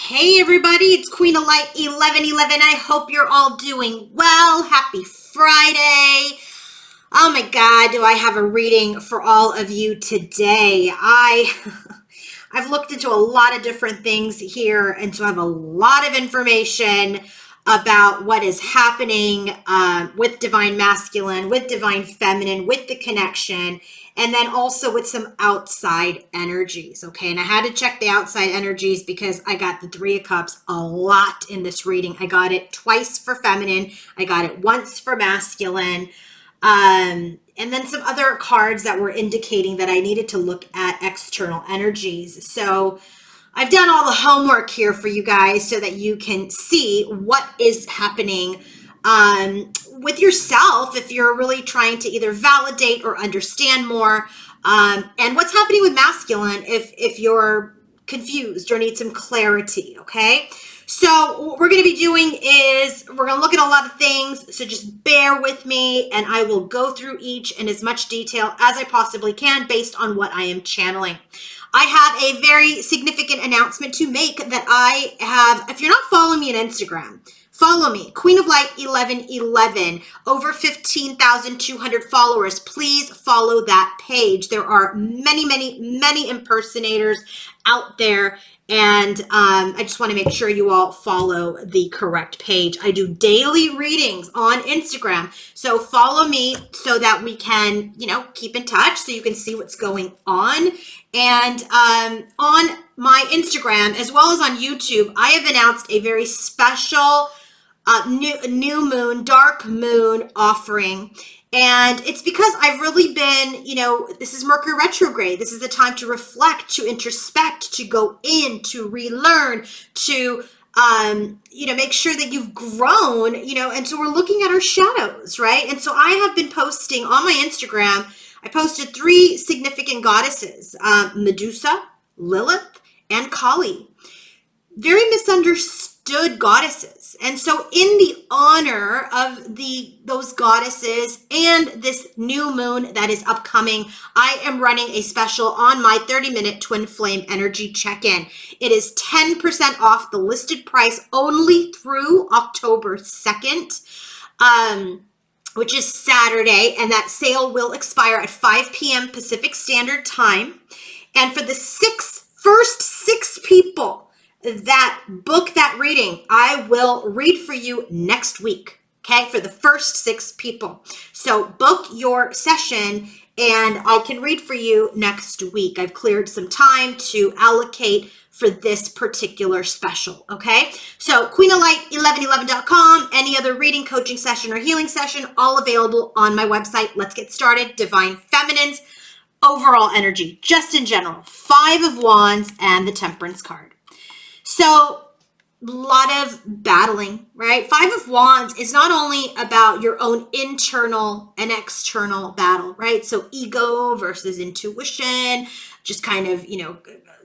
Hey everybody, it's Queen of Light 1111. I hope you're all doing well. Happy Friday. Oh my God, do I have a reading for all of you today. I've looked into a lot of different things here, and so I have a lot of information about what is happening with Divine Masculine, with Divine Feminine, with the connection, and then also with some outside energies, okay? And I had to check the outside energies because I got the Three of Cups a lot in this reading. I got it twice for feminine. I got it once for masculine. And then some other cards that were indicating that I needed to look at external energies. So I've done all the homework here for you guys so that you can see what is happening with yourself if you're really trying to either validate or understand more, and what's happening with masculine if you're confused or need some clarity, okay? So what we're going to be doing is we're going to look at a lot of things, so just bear with me and I will go through each in as much detail as I possibly can based on what I am channeling. I have a very significant announcement to make that I have. If you're not following me on Instagram, follow me, Queen of Light 1111, over 15,200 followers. Please follow that page. There are many impersonators out there, and I just want to make sure you all follow the correct page. I do daily readings on Instagram, so follow me so that we can, keep in touch so you can see what's going on. And on my Instagram, as well as on YouTube, I have announced a very special new moon, dark moon offering. And it's because I've really been, this is Mercury retrograde. This is the time to reflect, to introspect, to go in, to relearn, to, make sure that you've grown, and so we're looking at our shadows, right? And so I have been posting on my Instagram. I posted 3 significant goddesses, Medusa, Lilith, and Kali. Very misunderstood goddesses. And so in the honor of those goddesses and this new moon that is upcoming, I am running a special on my 30-minute Twin Flame Energy Check-In. It is 10% off the listed price only through October 2nd. Which is Saturday, and that sale will expire at 5 p.m. Pacific Standard Time. And for the first six people that book that reading, I will read for you next week, okay, for the first 6 people. So book your session, and I can read for you next week. I've cleared some time to allocate for this particular special, okay? So queenoflight1111.com, any other reading, coaching session, or healing session, all available on my website. Let's get started. Divine Feminine's overall energy, just in general, 5 of Wands and the Temperance card. So a lot of battling, right? 5 of Wands is not only about your own internal and external battle, right? So ego versus intuition, just kind of,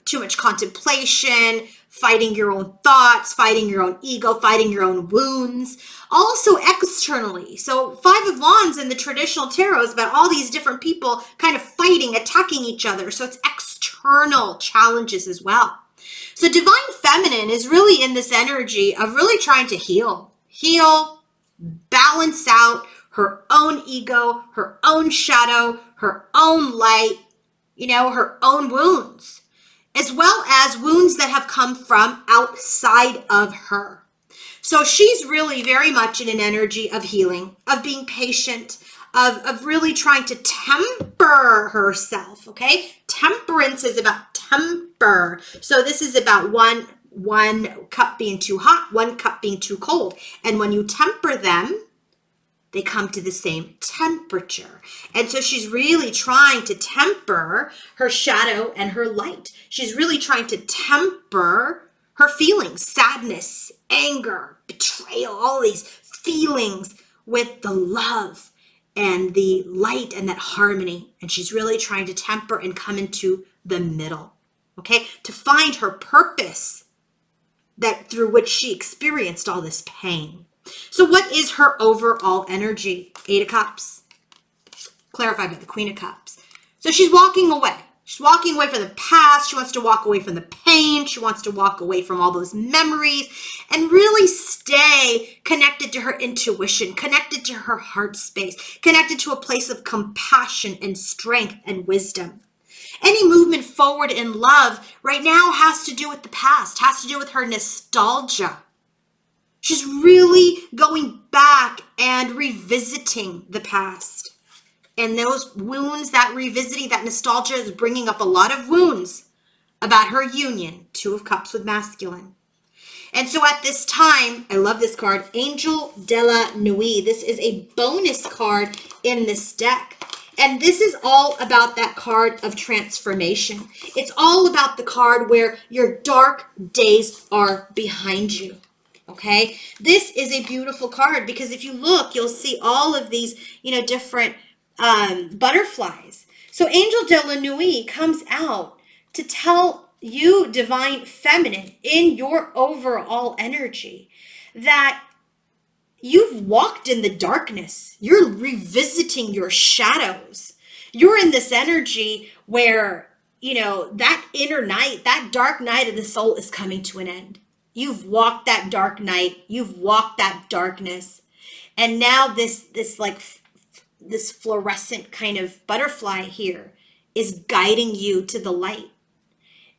too much contemplation, fighting your own thoughts, fighting your own ego, fighting your own wounds. Also externally. So 5 of Wands in the traditional tarot is about all these different people kind of fighting, attacking each other. So it's external challenges as well. So Divine Feminine is really in this energy of really trying to heal, balance out her own ego, her own shadow, her own light, her own wounds, as well as wounds that have come from outside of her. So she's really very much in an energy of healing, of being patient, of really trying to temper herself, okay? Temperance is about temper. So this is about one cup being too hot, 1 cup being too cold. And when you temper them, they come to the same temperature. And so she's really trying to temper her shadow and her light. She's really trying to temper her feelings, sadness, anger, betrayal, all these feelings with the love and the light and that harmony. And she's really trying to temper and come into the middle, okay? To find her purpose that through which she experienced all this pain. So what is her overall energy? 8 of Cups, clarified by the Queen of Cups. So she's walking away. She's walking away from the past. She wants to walk away from the pain. She wants to walk away from all those memories and really stay connected to her intuition, connected to her heart space, connected to a place of compassion and strength and wisdom. Any movement forward in love right now has to do with the past, has to do with her nostalgia. She's really going back and revisiting the past. And those wounds, that revisiting, that nostalgia is bringing up a lot of wounds about her union, Two of Cups with masculine. And so at this time, I love this card, Angel de la Nuit. This is a bonus card in this deck. And this is all about that card of transformation. It's all about the card where your dark days are behind you. Okay? This is a beautiful card because if you look, you'll see all of these, different butterflies. So Angel de la Nuit comes out to tell you, divine feminine, in your overall energy, that you've walked in the darkness. You're revisiting your shadows. You're in this energy where, that inner night, that dark night of the soul is coming to an end. You've walked that dark night. You've walked that darkness. And now this fluorescent kind of butterfly here is guiding you to the light.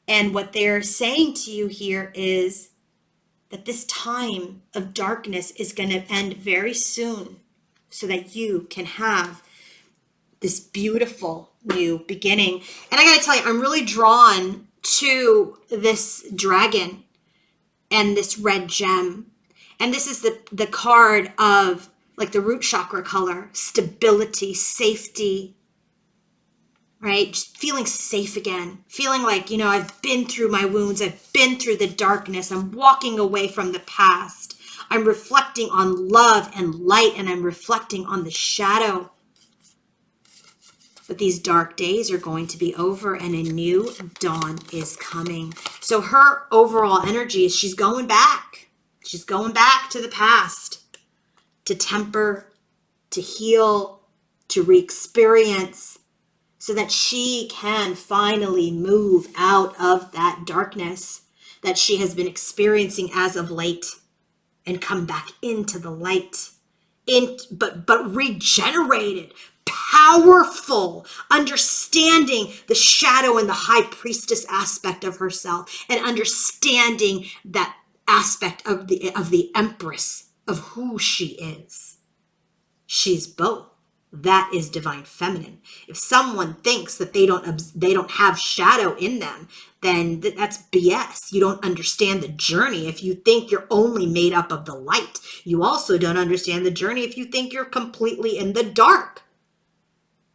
And what they're saying to you here is that this time of darkness is going to end very soon so that you can have this beautiful new beginning. And I got to tell you, I'm really drawn to this dragon and this red gem. And this is the card of like the root chakra color, stability, safety, right? Just feeling safe again, feeling like, I've been through my wounds. I've been through the darkness. I'm walking away from the past. I'm reflecting on love and light, and I'm reflecting on the shadow. But these dark days are going to be over and a new dawn is coming. So her overall energy is she's going back. She's going back to the past to temper, to heal, to re-experience, so that she can finally move out of that darkness that she has been experiencing as of late and come back into the light, but regenerated, powerful, understanding the shadow and the high priestess aspect of herself, and understanding that aspect of the empress of who she is. She's both. That is divine feminine. If someone thinks that they don't have shadow in them, then that's BS. You don't understand the journey. If you think you're only made up of the light, you also don't understand the journey if you think you're completely in the dark.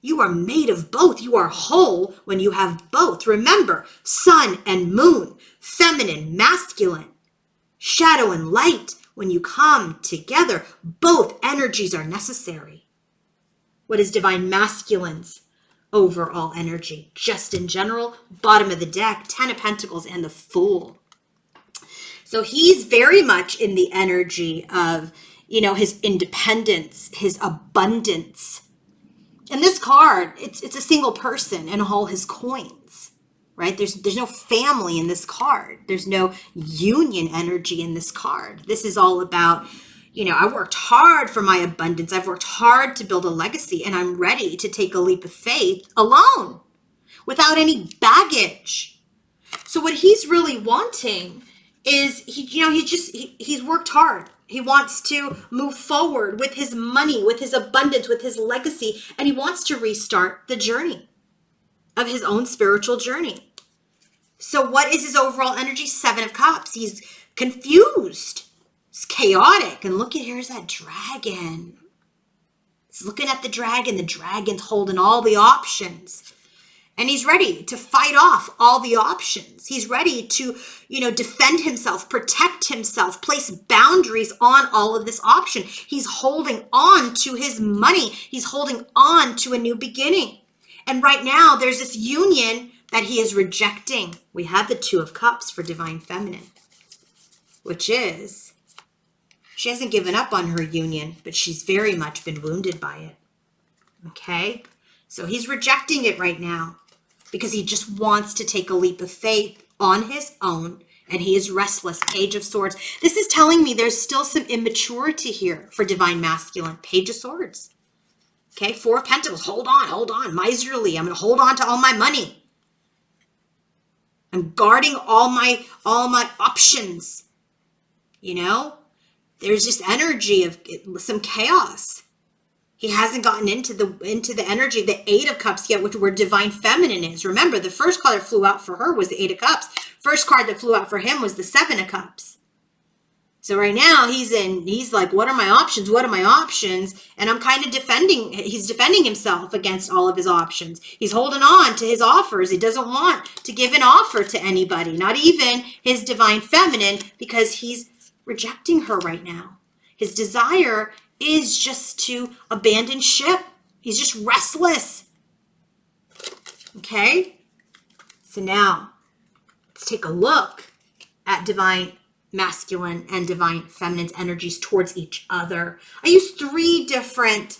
You are made of both. You are whole when you have both. Remember, sun and moon, feminine, masculine, shadow and light. When you come together, both energies are necessary. What is divine masculine's overall energy? Just in general, bottom of the deck, 10 of Pentacles and the Fool. So he's very much in the energy of, his independence, his abundance. And this card, it's a single person and all his coins, right? There's no family in this card. There's no union energy in this card. This is all about, I worked hard for my abundance. I've worked hard to build a legacy, and I'm ready to take a leap of faith alone without any baggage. So what he's really wanting is he's worked hard. He wants to move forward with his money, with his abundance, with his legacy, and he wants to restart the journey of his own spiritual journey. So what is his overall energy? 7 of Cups. He's confused. It's chaotic. And look at, here's that dragon. He's looking at the dragon. The dragon's holding all the options. And he's ready to fight off all the options. He's ready to, defend himself, protect himself, place boundaries on all of this option. He's holding on to his money. He's holding on to a new beginning. And right now, there's this union that he is rejecting. We have the 2 of Cups for divine feminine, which is, she hasn't given up on her union, but she's very much been wounded by it. Okay? So he's rejecting it right now. because he just wants to take a leap of faith on his own, and he is restless. Page of Swords. This is telling me there's still some immaturity here for Divine Masculine. Page of Swords. Okay, Four of Pentacles. Hold on. Miserly. I'm going to hold on to all my money. I'm guarding all my options. You know, there's just energy of some chaos. He hasn't gotten into the energy of the Eight of Cups yet, which where Divine Feminine is. Remember, the first card that flew out for her was the Eight of Cups. First card that flew out for him was the Seven of Cups. So right now he's like, what are my options? What are my options? And I'm kind of he's defending himself against all of his options. He's holding on to his offers. He doesn't want to give an offer to anybody, not even his Divine Feminine, because he's rejecting her right now. His desire is just to abandon ship. He's just restless. Okay? So now, let's take a look at Divine Masculine and Divine Feminine's energies towards each other. I used 3 different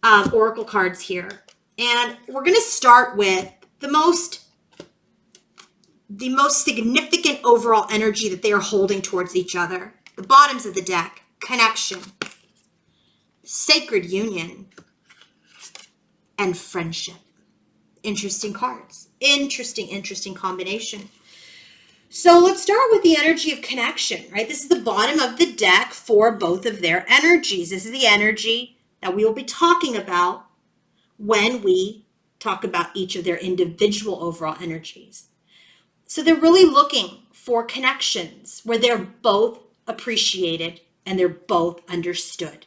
oracle cards here. And we're going to start with the most significant overall energy that they are holding towards each other. The bottoms of the deck. Connection. Sacred union. And friendship. Interesting cards. Interesting combination. So let's start with the energy of connection, right? This is the bottom of the deck for both of their energies. This is the energy that we will be talking about when we talk about each of their individual overall energies. So they're really looking for connections where they're both appreciated and they're both understood.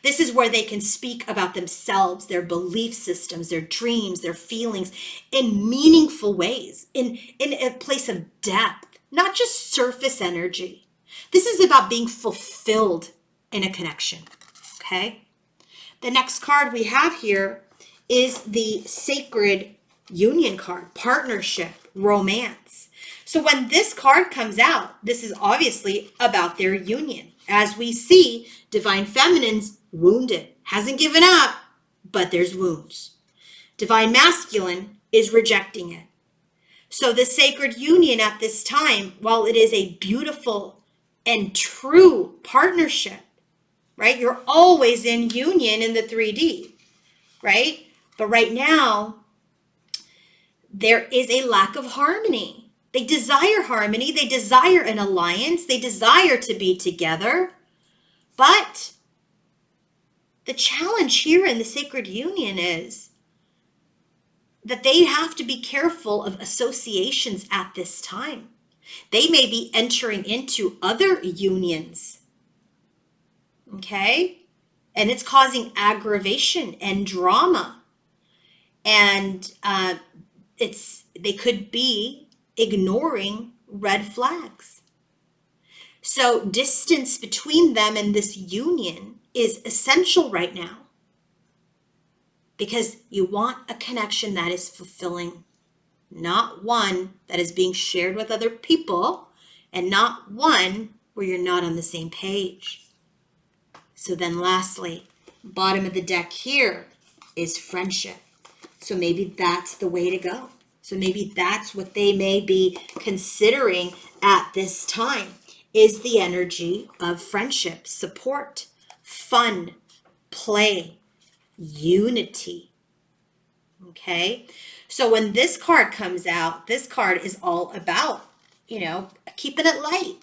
This is where they can speak about themselves, their belief systems, their dreams, their feelings in meaningful ways, in a place of depth, not just surface energy. This is about being fulfilled in a connection, okay? The next card we have here is the Sacred Union card, partnership, romance. So when this card comes out, this is obviously about their union. As we see, Divine Feminine's wounded, hasn't given up, but there's wounds. Divine Masculine is rejecting it. So the Sacred Union at this time, while it is a beautiful and true partnership, right? You're always in union in the 3D, right? But right now, there is a lack of harmony. They desire harmony. They desire an alliance. They desire to be together. But the challenge here in the Sacred Union is that they have to be careful of associations at this time. They may be entering into other unions. Okay? And it's causing aggravation and drama. And they could be ignoring red flags. So distance between them and this union is essential right now, because you want a connection that is fulfilling, not one that is being shared with other people, and not one where you're not on the same page. So then lastly, bottom of the deck here is friendship. So maybe that's the way to go. So maybe that's what they may be considering at this time, is the energy of friendship, support, fun, play, unity. Okay? So when this card comes out, this card is all about, keeping it light,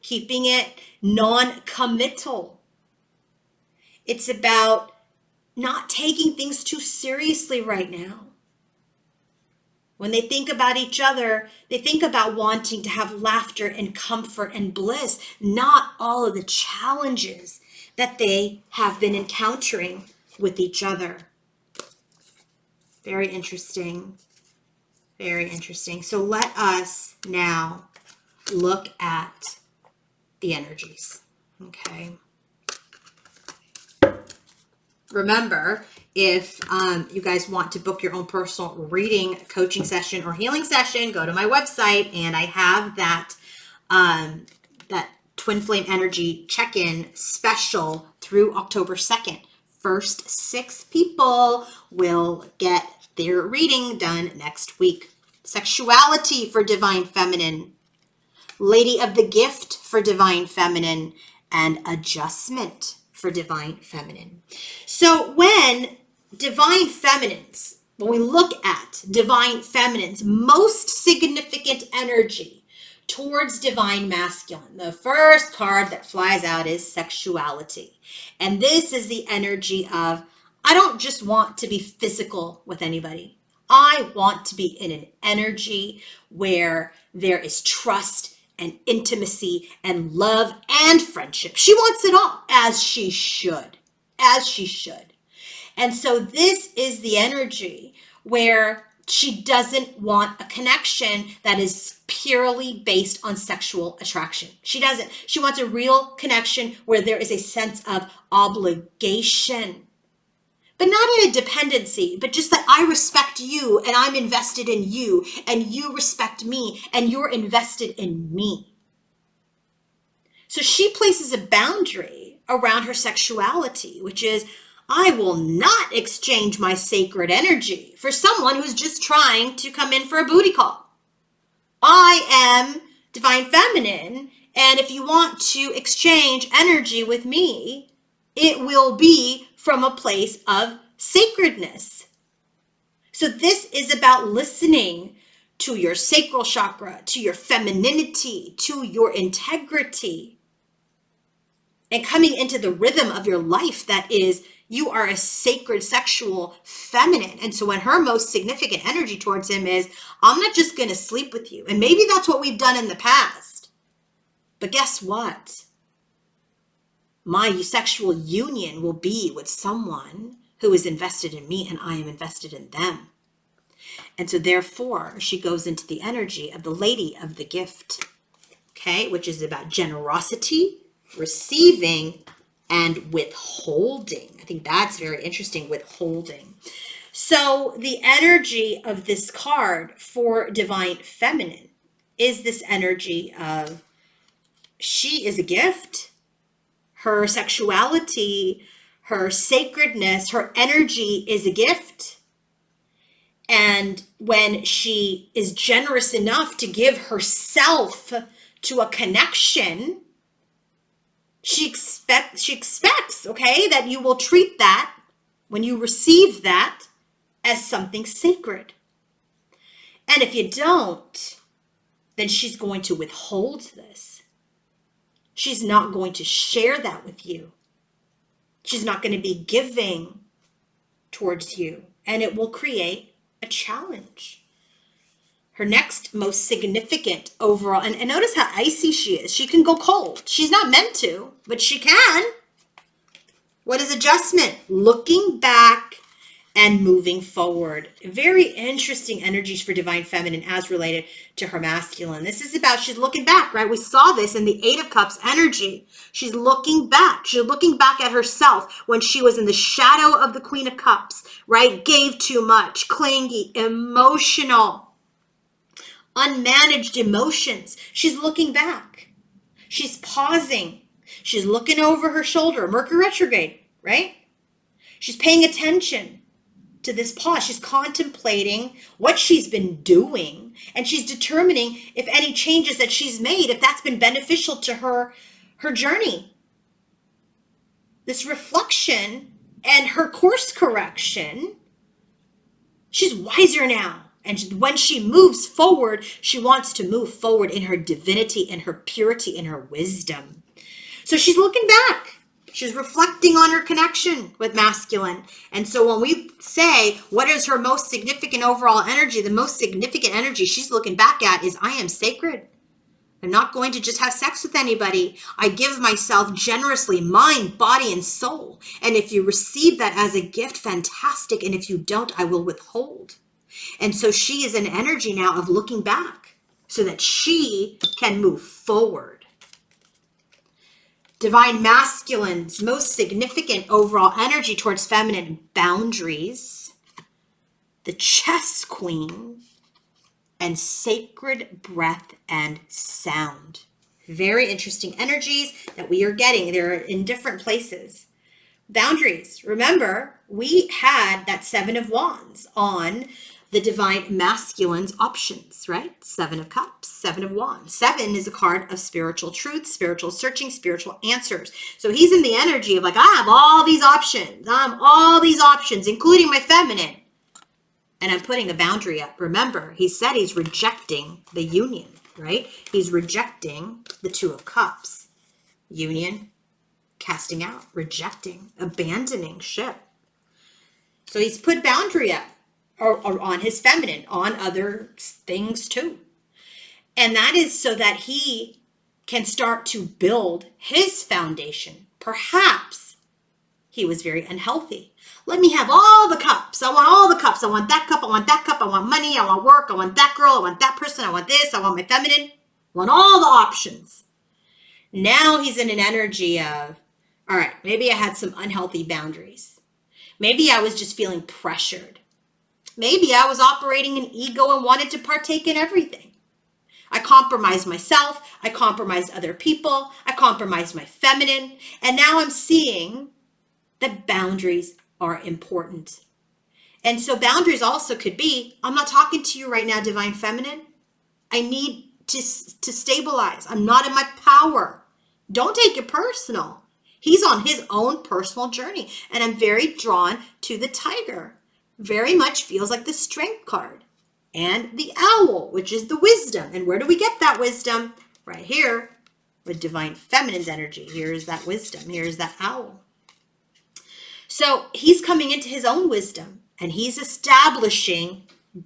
keeping it non-committal. It's about not taking things too seriously right now. When they think about each other, they think about wanting to have laughter and comfort and bliss, not all of the challenges that they have been encountering with each other. Very interesting. Very interesting. So let us now look at the energies. Okay. Remember, if you guys want to book your own personal reading, coaching session, or healing session, go to my website, and I have that Twin Flame Energy check-in special through October 2nd. First 6 people will get Their reading done next week. Sexuality for Divine Feminine. Lady of the Gift for Divine Feminine. And adjustment for Divine Feminine. So when Divine Feminines, when we look at Divine Feminines, most significant energy towards Divine Masculine, the first card that flies out is sexuality. And this is the energy of, I don't just want to be physical with anybody. I want to be in an energy where there is trust and intimacy and love and friendship. She wants it all, as she should, as she should. And so this is the energy where she doesn't want a connection that is purely based on sexual attraction. She doesn't. She wants a real connection where there is a sense of obligation. But not in a dependency, but just that I respect you and I'm invested in you and you respect me and you're invested in me. So she places a boundary around her sexuality, which is, I will not exchange my sacred energy for someone who's just trying to come in for a booty call. I am Divine Feminine, and if you want to exchange energy with me, it will be from a place of sacredness. So this is about listening to your sacral chakra, to your femininity, to your integrity, and coming into the rhythm of your life that is, you are a sacred sexual feminine. And so when her most significant energy towards him is, I'm not just going to sleep with you. And maybe that's what we've done in the past. But guess what? My sexual union will be with someone who is invested in me and I am invested in them. And so therefore, she goes into the energy of the Lady of the Gift, okay, which is about generosity, receiving, and withholding. I think that's very interesting, withholding. So the energy of this card for Divine Feminine is this energy of she is a gift. Her sexuality, her sacredness, her energy is a gift. And when she is generous enough to give herself to a connection, she expects, okay, that you will treat that, when you receive that, as something sacred. And if you don't, then she's going to withhold this. She's not going to share that with you. She's not going to be giving towards you, and it will create a challenge. Her next most significant overall, and notice how icy she is. She can go cold. She's not meant to, but she can. What is adjustment? Looking back and moving forward. Very interesting energies for Divine Feminine as related to her masculine. This is about, she's looking back, right? We saw this in the Eight of Cups energy. She's looking back. She's looking back at herself when she was in the shadow of the Queen of Cups, right? Gave too much, clingy, emotional, unmanaged emotions. She's looking back. She's pausing. She's looking over her shoulder. Mercury retrograde, right? She's paying attention to this pause. She's contemplating what she's been doing, and she's determining if any changes that she's made, if that's been beneficial to her journey. This reflection and her course correction, she's wiser now. And when she moves forward, she wants to move forward in her divinity, in her purity, in her wisdom. So she's looking back. She's reflecting on her connection with masculine. And so when we say, what is her most significant overall energy? The most significant energy she's looking back at is, I am sacred. I'm not going to just have sex with anybody. I give myself generously, mind, body, and soul. And if you receive that as a gift, fantastic. And if you don't, I will withhold. And so she is an energy now of looking back so that she can move forward. Divine Masculine's most significant overall energy towards feminine boundaries, the Chess Queen, and sacred breath and sound. Very interesting energies that we are getting. They're in different places. boundaries. Remember, we had that 7 of Wands on the divine masculine's options, right? 7 of Cups, 7 of Wands. 7 is a card of spiritual truth, spiritual searching, spiritual answers. So he's in the energy of like, I have all these options. All these options, including my feminine. And I'm putting a boundary up. Remember, he said he's rejecting the union, right? He's rejecting the 2 of Cups. Union, casting out, rejecting, abandoning ship. So he's put boundary up. Or on his feminine, on other things too. And that is so that he can start to build his foundation. Perhaps he was very unhealthy. Let me have all the cups. I want all the cups. I want that cup. I want that cup. I want money. I want work. I want that girl. I want that person. I want this. I want my feminine. I want all the options. Now he's in an energy of, all right, maybe I had some unhealthy boundaries. Maybe I was just feeling pressured. Maybe I was operating an ego and wanted to partake in everything. I compromised myself. I compromised other people. I compromised my feminine. And now I'm seeing that boundaries are important. And so boundaries also could be, I'm not talking to you right now, divine feminine. I need to stabilize. I'm not in my power. Don't take it personal. He's on his own personal journey. And I'm very drawn to the tiger. Very much feels like the strength card. And the owl, which is the wisdom. And where do we get that wisdom? Right here with divine feminine's energy. Here's that wisdom. Here's that owl. So he's coming into his own wisdom and he's establishing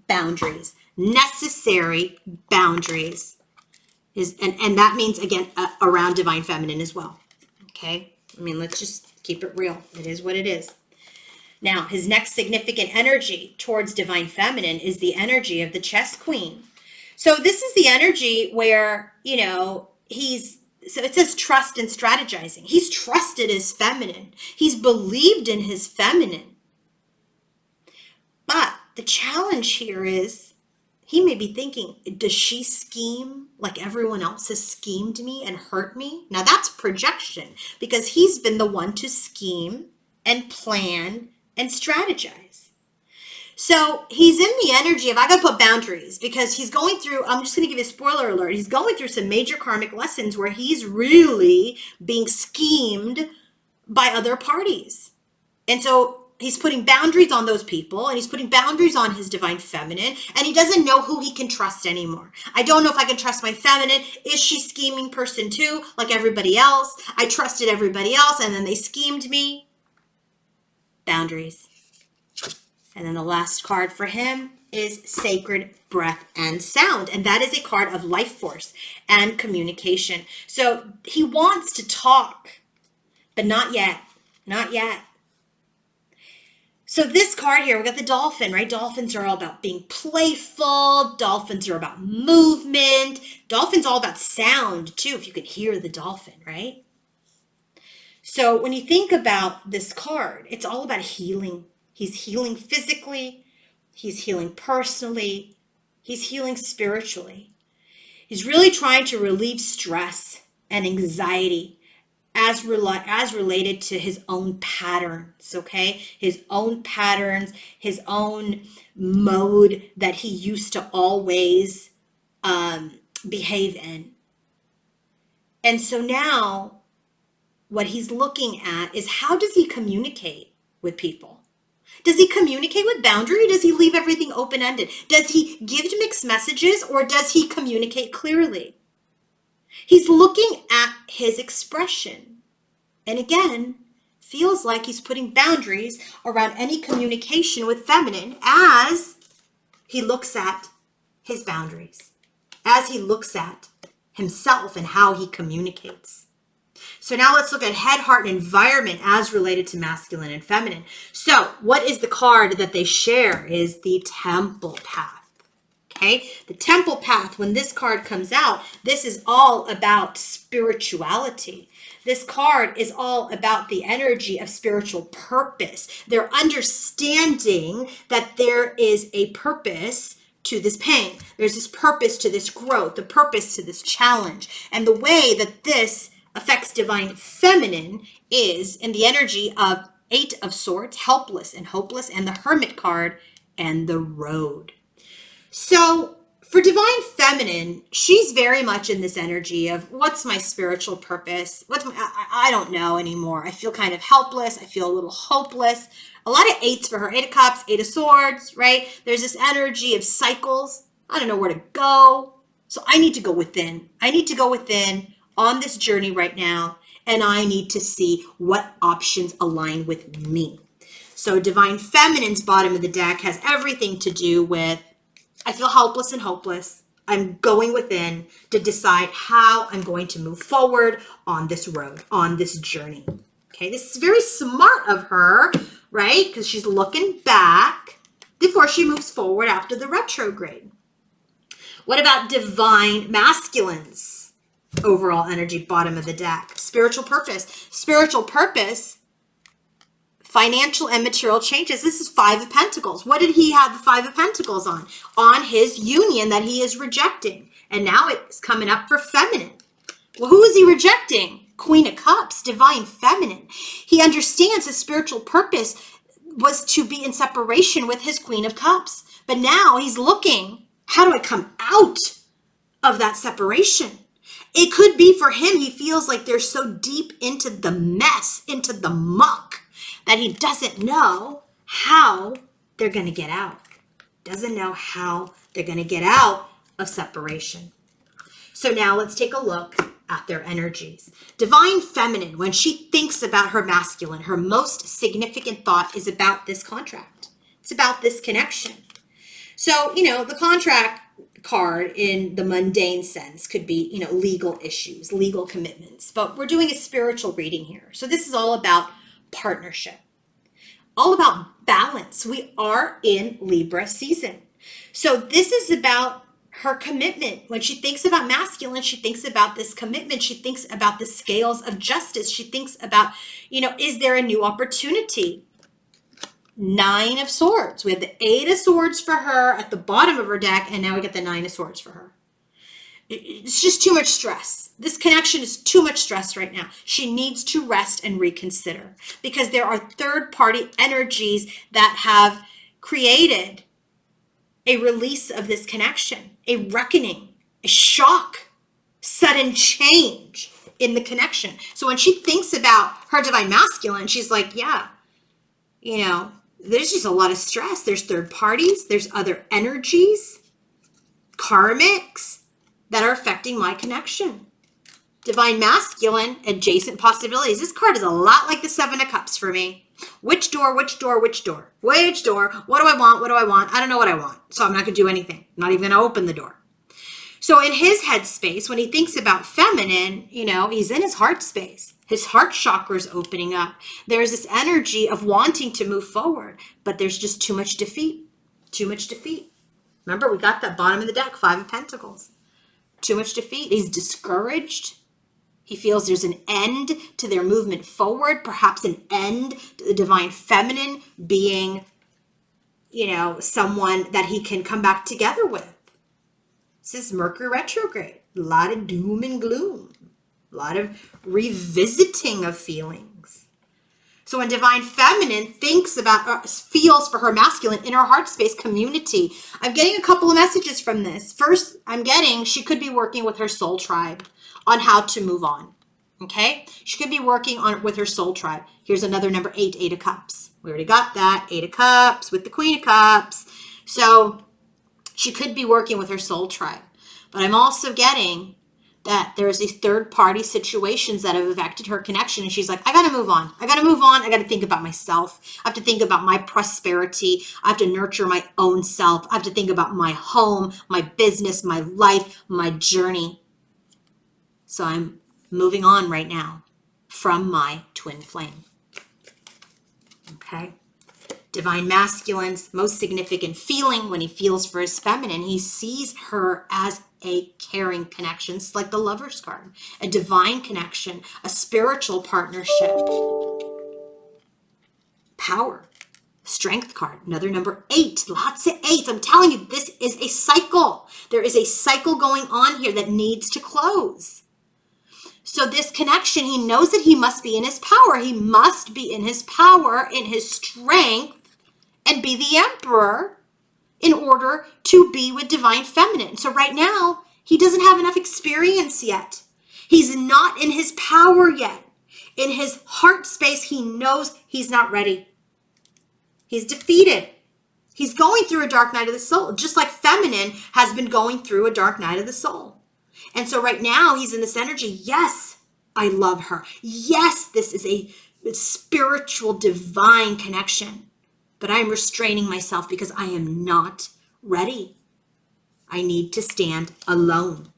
boundaries, necessary boundaries. And that means, again, around divine feminine as well. Okay? I mean, let's just keep it real. It is what it is. Now, his next significant energy towards divine feminine is the energy of the chess queen. So this is the energy where, you know, so it says trust and strategizing. He's trusted his feminine. He's believed in his feminine. But the challenge here is he may be thinking, does she scheme like everyone else has schemed me and hurt me? Now that's projection because he's been the one to scheme and plan and strategize. So he's in the energy of, I got to put boundaries because he's going through, I'm just going to give you a spoiler alert. He's going through some major karmic lessons where he's really being schemed by other parties. And so he's putting boundaries on those people and he's putting boundaries on his divine feminine and he doesn't know who he can trust anymore. I don't know if I can trust my feminine. Is she scheming person too, like everybody else? I trusted everybody else and then they schemed me. Boundaries. And then the last card for him is Sacred Breath and Sound. And that is a card of life force and communication. So he wants to talk, but not yet. Not yet. So this card here, we got the dolphin, right? Dolphins are all about being playful. Dolphins are about movement. Dolphins all about sound too, if you can hear the dolphin, right? So when you think about this card, it's all about healing. He's healing physically. He's healing personally. He's healing spiritually. He's really trying to relieve stress and anxiety as related to his own patterns, okay? His own patterns, his own mode that he used to always behave in. And so now, what he's looking at is how does he communicate with people? Does he communicate with boundary? Does he leave everything open-ended? Does he give mixed messages or does he communicate clearly? He's looking at his expression. And again, feels like he's putting boundaries around any communication with feminine as he looks at his boundaries, as he looks at himself and how he communicates. So now let's look at head, heart, and environment as related to masculine and feminine. So what is the card that they share is the Temple Path. Okay, the Temple Path, when this card comes out, this is all about spirituality. This card is all about the energy of spiritual purpose. They're understanding that there is a purpose to this pain. There's this purpose to this growth, the purpose to this challenge. And the way that this affects divine feminine is in the energy of Eight of Swords, helpless and hopeless, and the Hermit card, and the Road. So for Divine Feminine, she's very much in this energy of what's my spiritual purpose? I don't know anymore. I feel kind of helpless. I feel a little hopeless. A lot of eights for her. Eight of Cups, Eight of Swords, right? There's this energy of cycles. I don't know where to go. So I need to go within. I need to go within on this journey right now. And I need to see what options align with me. So Divine Feminine's bottom of the deck has everything to do with, I feel helpless and hopeless. I'm going within to decide how I'm going to move forward on this road, on this journey. Okay, this is very smart of her, right? Because she's looking back before she moves forward after the retrograde. What about Divine Masculines? Overall energy, bottom of the deck. Spiritual purpose. Spiritual purpose, financial and material changes. This is Five of Pentacles. What did he have the Five of Pentacles on? On his union that he is rejecting. And now it's coming up for feminine. Well, who is he rejecting? Queen of Cups, Divine Feminine. He understands his spiritual purpose was to be in separation with his Queen of Cups. But now he's looking, how do I come out of that separation? It could be for him, he feels like they're so deep into the mess, into the muck, that he doesn't know how they're going to get out. Doesn't know how they're going to get out of separation. So now let's take a look at their energies. Divine Feminine, when she thinks about her masculine, her most significant thought is about this contract. It's about this connection. So, the contract card in the mundane sense could be, legal issues, legal commitments, but we're doing a spiritual reading here. So this is all about partnership, all about balance. We are in Libra season. So this is about her commitment. When she thinks about masculine, she thinks about this commitment. She thinks about the scales of justice. She thinks about, is there a new opportunity? Nine of Swords. We have the Eight of Swords for her at the bottom of her deck, and now we get the Nine of Swords for her. It's just too much stress. This connection is too much stress right now. She needs to rest and reconsider because there are third-party energies that have created a release of this connection, a reckoning, a shock, sudden change in the connection. So when she thinks about her Divine Masculine, she's like, yeah, there's just a lot of stress. There's third parties. There's other energies, karmics that are affecting my connection. Divine Masculine, adjacent possibilities. This card is a lot like the Seven of Cups for me. Which door, which door, which door? Which door? What do I want? What do I want? I don't know what I want. So I'm not going to do anything. I'm not even going to open the door. So in his headspace, when he thinks about feminine, he's in his heart space. His heart chakra is opening up. There's this energy of wanting to move forward, but there's just too much defeat. Too much defeat. Remember, we got that bottom of the deck, Five of Pentacles. Too much defeat. He's discouraged. He feels there's an end to their movement forward, perhaps an end to the Divine Feminine being, someone that he can come back together with. This is Mercury retrograde. A lot of doom and gloom. A lot of revisiting of feelings. So when Divine Feminine thinks about, feels for her masculine in her heart space community, I'm getting a couple of messages from this. First, I'm getting she could be working with her soul tribe on how to move on. Okay? She could be working on with her soul tribe. Here's another number 8, Eight of Cups. We already got that. 8 of Cups with the Queen of Cups. So she could be working with her soul tribe. But I'm also getting that there's these third-party situations that have affected her connection. And she's like, I got to move on. I got to move on. I got to think about myself. I have to think about my prosperity. I have to nurture my own self. I have to think about my home, my business, my life, my journey. So I'm moving on right now from my twin flame. Okay. Divine Masculine's most significant feeling when he feels for his feminine, he sees her as a caring connection. It's like the Lover's card, a divine connection, a spiritual partnership, power, Strength card, another number 8, lots of 8s. I'm telling you, this is a cycle. There is a cycle going on here that needs to close. So this connection, he knows that he must be in his power. He must be in his power, in his strength, and be the emperor in order to be with divine feminine. So right now, he doesn't have enough experience yet. He's not in his power yet. In his heart space, he knows he's not ready. He's defeated. He's going through a dark night of the soul, just like feminine has been going through a dark night of the soul. And so right now, he's in this energy. Yes, I love her. Yes, this is a spiritual, divine connection. But I am restraining myself because I am not ready. I need to stand alone.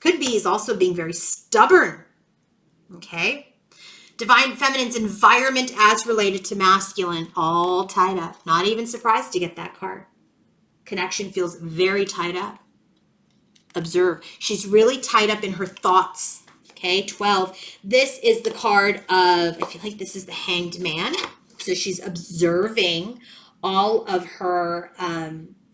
Could be he's also being very stubborn. Okay? Divine feminine's environment as related to masculine, all tied up. Not even surprised to get that card. Connection feels very tied up. Observe. She's really tied up in her thoughts. Okay, 12. This is the card of, I feel like this is the Hanged Man. So she's observing all of her,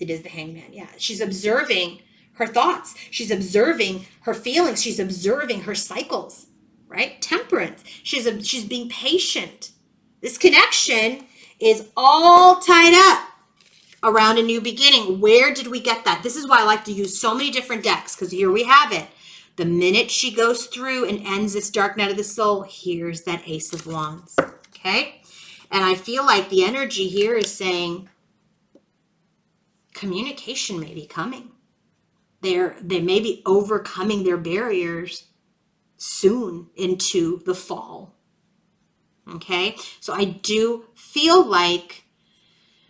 it is the Hanged Man, yeah. She's observing her thoughts. She's observing her feelings. She's observing her cycles, right? Temperance. She's being patient. This connection is all tied up around a new beginning. Where did we get that? This is why I like to use so many different decks, because here we have it. The minute she goes through and ends this dark night of the soul, here's that Ace of Wands, okay? And I feel like the energy here is saying communication may be coming. They may be overcoming their barriers soon into the fall, okay? So I do feel like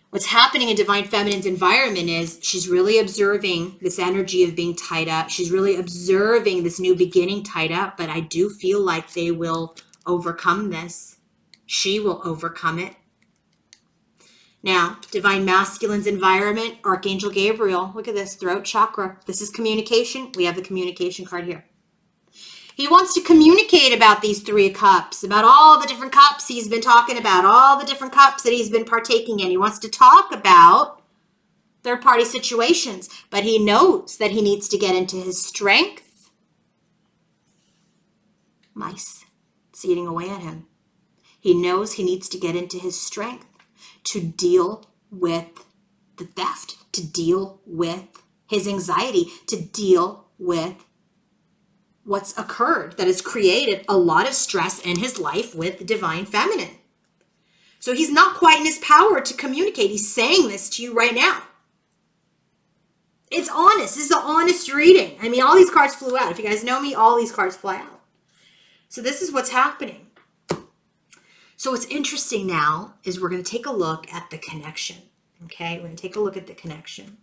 what's happening in Divine Feminine's environment is she's really observing this energy of being tied up. She's really observing this new beginning tied up, but I do feel like they will overcome this. She will overcome it. Now, Divine Masculine's environment, Archangel Gabriel. Look at this, throat chakra. This is communication. We have the communication card here. He wants to communicate about these 3 of Cups, about all the different cups he's been talking about, all the different cups that he's been partaking in. He wants to talk about third-party situations, but he knows that he needs to get into his strength. Mice, it's eating away at him. He knows he needs to get into his strength to deal with the theft, to deal with his anxiety, to deal with what's occurred that has created a lot of stress in his life with the Divine Feminine. So he's not quite in his power to communicate. He's saying this to you right now. It's honest. This is an honest reading. I mean, all these cards flew out. If you guys know me, all these cards fly out. So this is what's happening. So what's interesting now is we're going to take a look at the connection. Okay, we're going to take a look at the connection.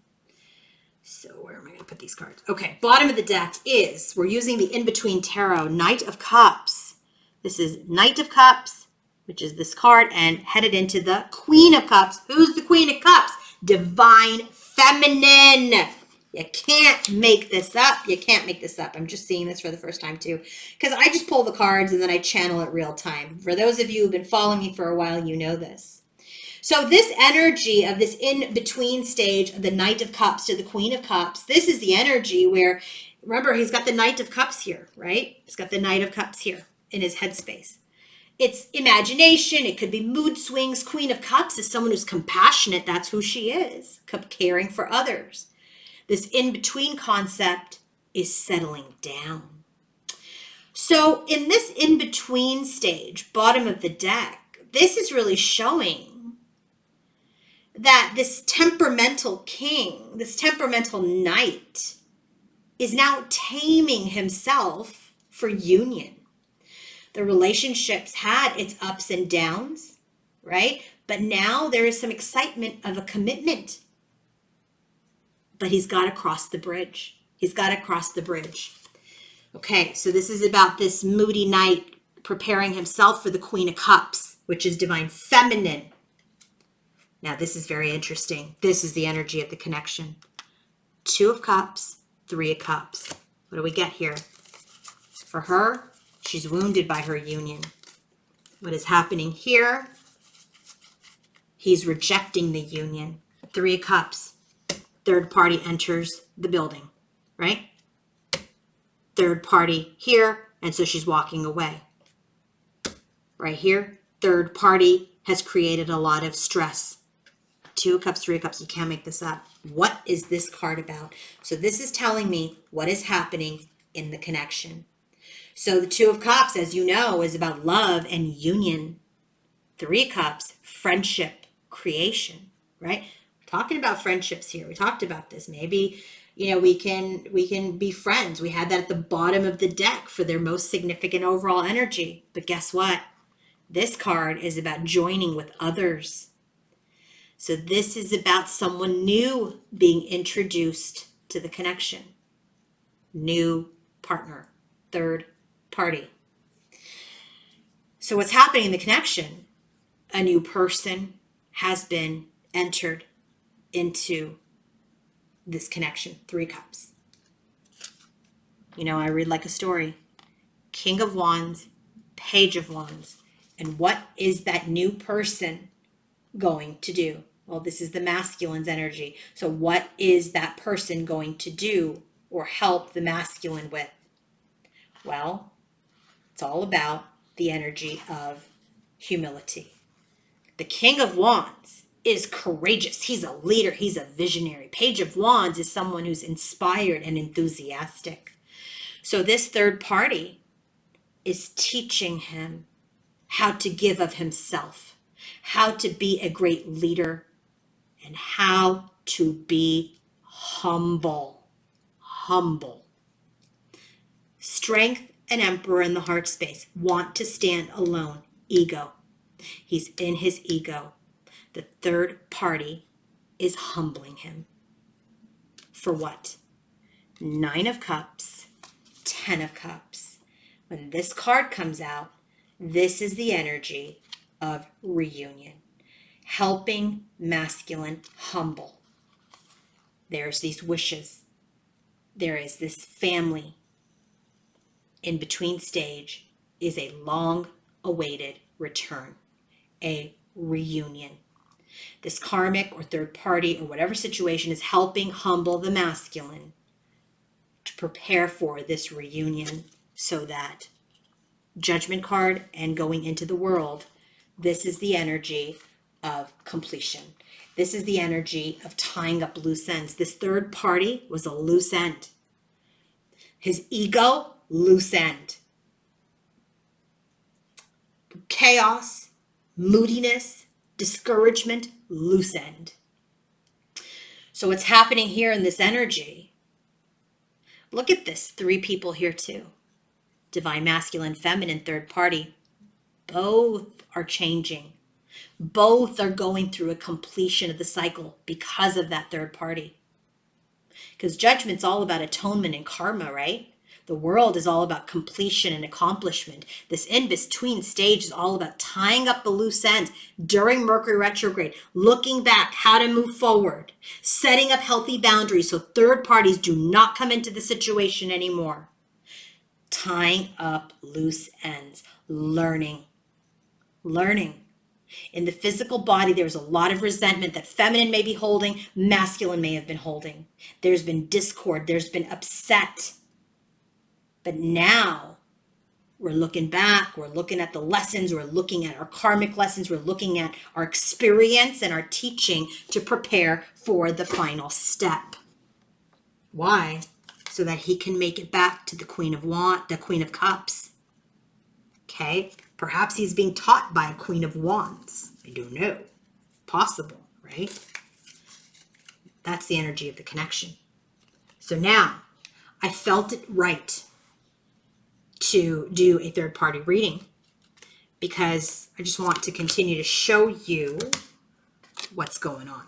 So where am I going to put these cards? Okay, bottom of the deck is, we're using the In-Between Tarot, Knight of Cups. This is Knight of Cups, which is this card, and headed into the Queen of Cups. Who's the Queen of Cups? Divine Feminine. You can't make this up. You can't make this up. I'm just seeing this for the first time too, because I just pull the cards and then I channel it real time. For those of you who've been following me for a while, you know this. So this energy of this in-between stage of the Knight of Cups to the Queen of Cups, this is the energy where, remember, he's got the Knight of Cups here, right? He's got the Knight of Cups here in his headspace. It's imagination. It could be mood swings. Queen of Cups is someone who's compassionate. That's who she is, caring for others. This in-between concept is settling down. So in this in-between stage, bottom of the deck, this is really showing that this temperamental king, this temperamental knight, is now taming himself for union. The relationships had its ups and downs, right? But now there is some excitement of a commitment. But he's got to cross the bridge. He's got to cross the bridge. Okay, so this is about this moody knight preparing himself for the Queen of Cups, which is Divine Feminine. Now, this is very interesting. This is the energy of the connection. 2 of Cups, 3 of Cups. What do we get here? For her, she's wounded by her union. What is happening here? He's rejecting the union. 3 of Cups. Third party enters the building, right? Third party here And so she's walking away. Right here, third party has created a lot of stress. 2 of Cups, 3 of Cups, you can't make this up. What is this card about? So this is telling me what is happening in the connection. So the 2 of Cups, as you know, is about love and union. 3 of Cups, friendship, creation, right? Talking about friendships here. We talked about this. Maybe, we can be friends. We had that at the bottom of the deck for their most significant overall energy. But guess what? This card is about joining with others. So this is about someone new being introduced to the connection. New partner, third party. So what's happening in the connection? A new person has been entered into this connection. 3 Cups. I read like a story. King of Wands, Page of Wands. And what is that new person going to do? Well, this is the masculine's energy. So what is that person going to do or help the masculine with? Well, it's all about the energy of humility. The King of Wands is courageous. He's a leader. He's a visionary. Page of Wands is someone who's inspired and enthusiastic. So this third party is teaching him how to give of himself, how to be a great leader, and how to be humble. Humble. Strength and Emperor in the heart space. Want to stand alone. Ego. He's in his ego. The third party is humbling him. For what? 9 of Cups, 10 of Cups. When this card comes out, this is the energy of reunion. Helping masculine humble. There's these wishes. There is this family. In between stage is a long-awaited return, a reunion. This karmic or third party or whatever situation is helping humble the masculine to prepare for this reunion so that Judgment card and going into the world, this is the energy of completion. This is the energy of tying up loose ends. This third party was a loose end. His ego, loose end. Chaos, moodiness, discouragement, loose end. So what's happening here in this energy? Look at this. 3 people here too. Divine masculine, feminine, third party. Both are changing. Both are going through a completion of the cycle because of that third party. Because judgment's all about atonement and karma, right? The world is all about completion and accomplishment. This in-between stage is all about tying up the loose ends during Mercury retrograde, looking back, how to move forward, setting up healthy boundaries so third parties do not come into the situation anymore. Tying up loose ends, learning. In the physical body, there's a lot of resentment that feminine may be holding, masculine may have been holding. There's been discord, there's been upset. But now we're looking back, we're looking at the lessons, we're looking at our karmic lessons, we're looking at our experience and our teaching to prepare for the final step. Why? So that he can make it back to the Queen of Cups. Okay? Perhaps he's being taught by a Queen of Wands. I don't know. Possible, right? That's the energy of the connection. So now, I felt it right to do a third party reading because I just want to continue to show you what's going on.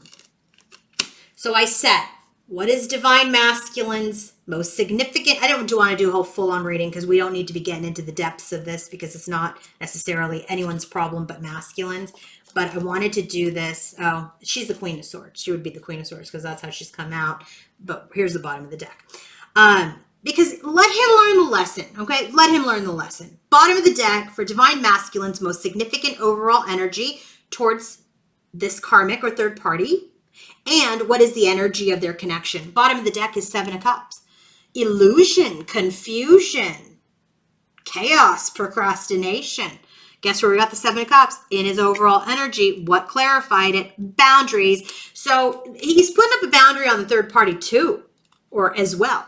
So I said, what is divine masculine's most significant? I don't want to do a whole full-on reading because we don't need to be getting into the depths of this because it's not necessarily anyone's problem but masculine's. But I wanted to do this. Oh, she's the Queen of Swords. She would be the Queen of Swords because that's how she's come out. But here's the bottom of the deck. Because let him learn the lesson, okay? Let him learn the lesson. Bottom of the deck for divine masculine's most significant overall energy towards this karmic or third party. And what is the energy of their connection? Bottom of the deck is 7 of Cups. Illusion, confusion, chaos, procrastination. Guess where we got the Seven of Cups? In his overall energy. What clarified it? Boundaries. So he's putting up a boundary on the third party too, or as well.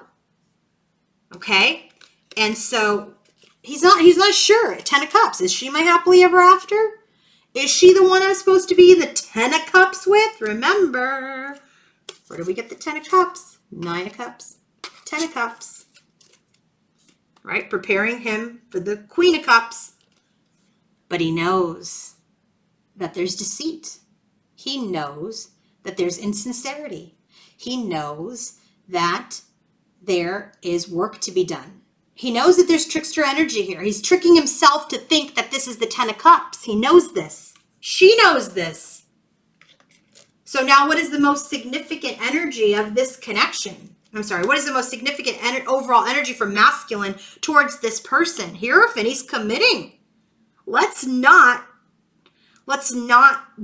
Okay? And so he's not sure. Ten of Cups. Is she my happily ever after? Is she the one I'm supposed to be the Ten of Cups with? Remember, where do we get the Ten of Cups? Nine of Cups. Ten of Cups. Right? Preparing him for the Queen of Cups. But he knows that there's deceit. He knows that there's insincerity. He knows that there is work to be done. He knows that there's trickster energy here. He's tricking himself to think that this is the Ten of Cups. He knows this. She knows this. So now what is the most significant energy of this connection? I'm sorry, what is the most significant overall energy from masculine towards this person? Hierophant, he's committing. Let's not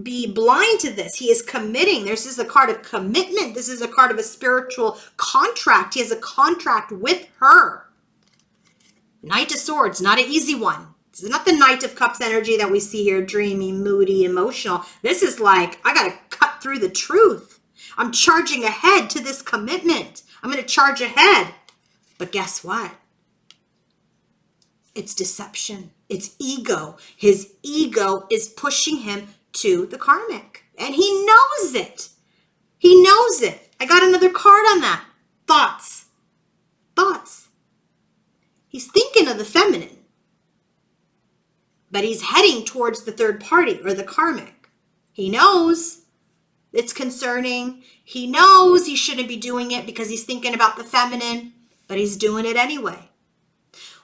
be blind to this. He is committing. This is a card of commitment. This is a card of a spiritual contract. He has a contract with her. Knight of Swords, not an easy one. This is not the Knight of Cups energy that we see here, dreamy, moody, emotional. This is like, I got to cut through the truth. I'm charging ahead to this commitment. I'm going to charge ahead. But guess what? It's deception. It's ego. His ego is pushing him to the karmic. And he knows it. He knows it. I got another card on that. Thoughts. Thoughts. He's thinking of the feminine. But he's heading towards the third party or the karmic. He knows it's concerning. He knows he shouldn't be doing it because he's thinking about the feminine. But he's doing it anyway.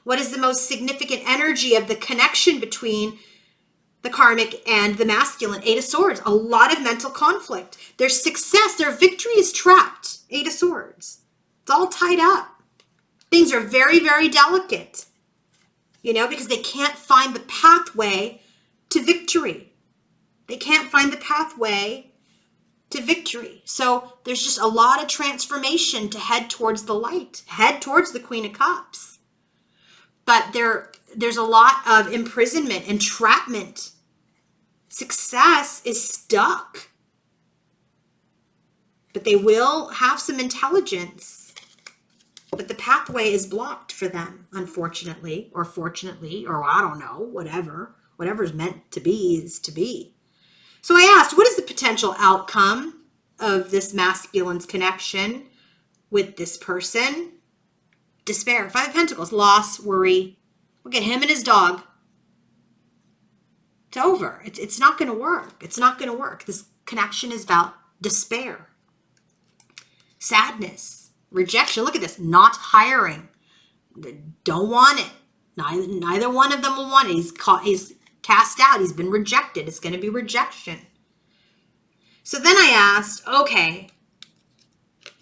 What is the most significant energy of the connection between the karmic and the masculine? Eight of Swords. A lot of mental conflict. Their success, their victory is trapped. Eight of Swords. It's all tied up. Things are very, very delicate. You know, because they can't find the pathway to victory. They can't find the pathway to victory. So there's just a lot of transformation to head towards the light. Head towards the Queen of Cups. But there's a lot of imprisonment, entrapment. Success is stuck. But they will have some intelligence. But the pathway is blocked for them, unfortunately, or fortunately, or I don't know, whatever. Whatever's meant to be is to be. So I asked, what is the potential outcome of this masculine's connection with this person? Despair. Five of Pentacles. Loss, worry. Look at him and his dog. It's over. It's not going to work. It's not going to work. This connection is about despair. Sadness. Rejection. Look at this. Not hiring. Don't want it. Neither one of them will want it. He's cast out. He's been rejected. It's going to be rejection. So then I asked, okay,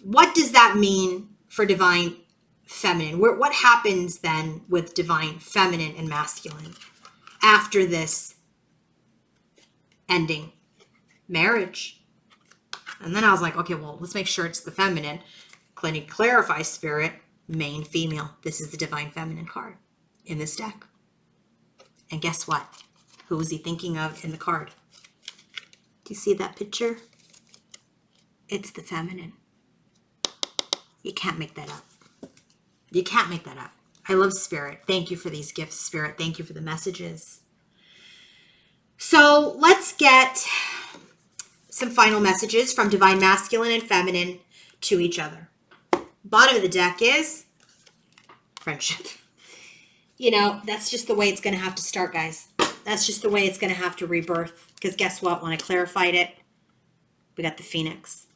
what does that mean for divine feminine? What happens then with divine feminine and masculine after this ending? Marriage. And then I was like, okay, well, let's make sure it's the feminine. Clinic clarify spirit, main female. This is the divine feminine card in this deck. And guess what? Who was he thinking of in the card? Do you see that picture? It's the feminine. You can't make that up. You can't make that up. I love Spirit. Thank you for these gifts, Spirit. Thank you for the messages. So let's get some final messages from divine masculine and feminine to each other. Bottom of the deck is friendship. You know, that's just the way it's going to have to start, guys. That's just the way it's going to have to rebirth. Because guess what? When I clarified it, we got the Phoenix.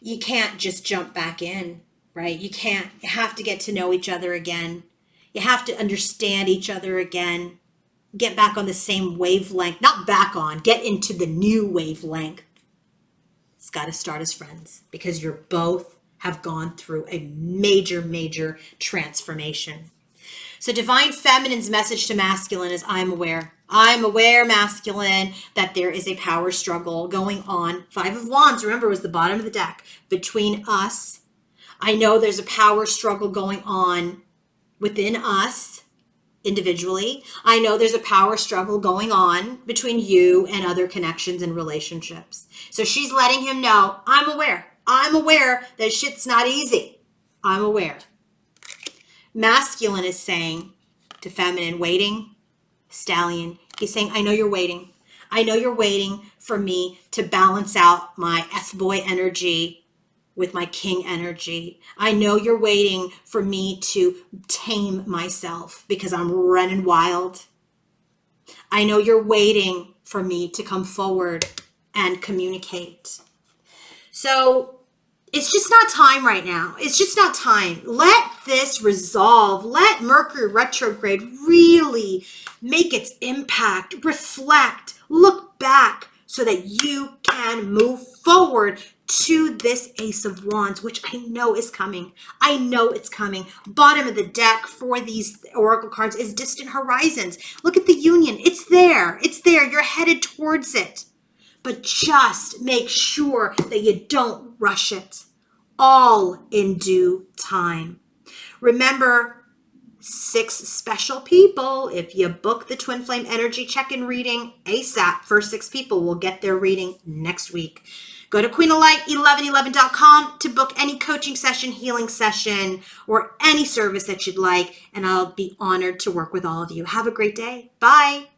You can't just jump back in, right? You can't. You have to get to know each other again. You have to understand each other again. Get back on the same wavelength. Not back on. Get into the new wavelength. It's got to start as friends. Because you're both have gone through a major, major transformation. So divine feminine's message to masculine is, I'm aware. I'm aware, masculine, that there is a power struggle going on. Five of Wands, remember, was the bottom of the deck. Between us. I know there's a power struggle going on within us. individually. I know there's a power struggle going on between you and other connections and relationships. So she's letting him know, I'm aware. I'm aware that shit's not easy. I'm aware. Masculine is saying to feminine, waiting. Stallion, he's saying, I know you're waiting. I know you're waiting for me to balance out my F-boy energy with my king energy. I know you're waiting for me to tame myself because I'm running wild. I know you're waiting for me to come forward and communicate. So it's just not time right now. It's just not time. Let this resolve. Let Mercury retrograde really make its impact, reflect, look back so that you can move forward to this Ace of Wands, which I know is coming. I know it's coming. Bottom of the deck for these oracle cards is distant horizons. Look at the union. It's there. It's there. You're headed towards it. But just make sure that you don't rush it. All in due time. Remember, 6 special people. If you book the Twin Flame Energy check-in reading ASAP, first 6 people will get their reading next week. Go to queenoflight1111.com to book any coaching session, healing session, or any service that you'd like, and I'll be honored to work with all of you. Have a great day. Bye.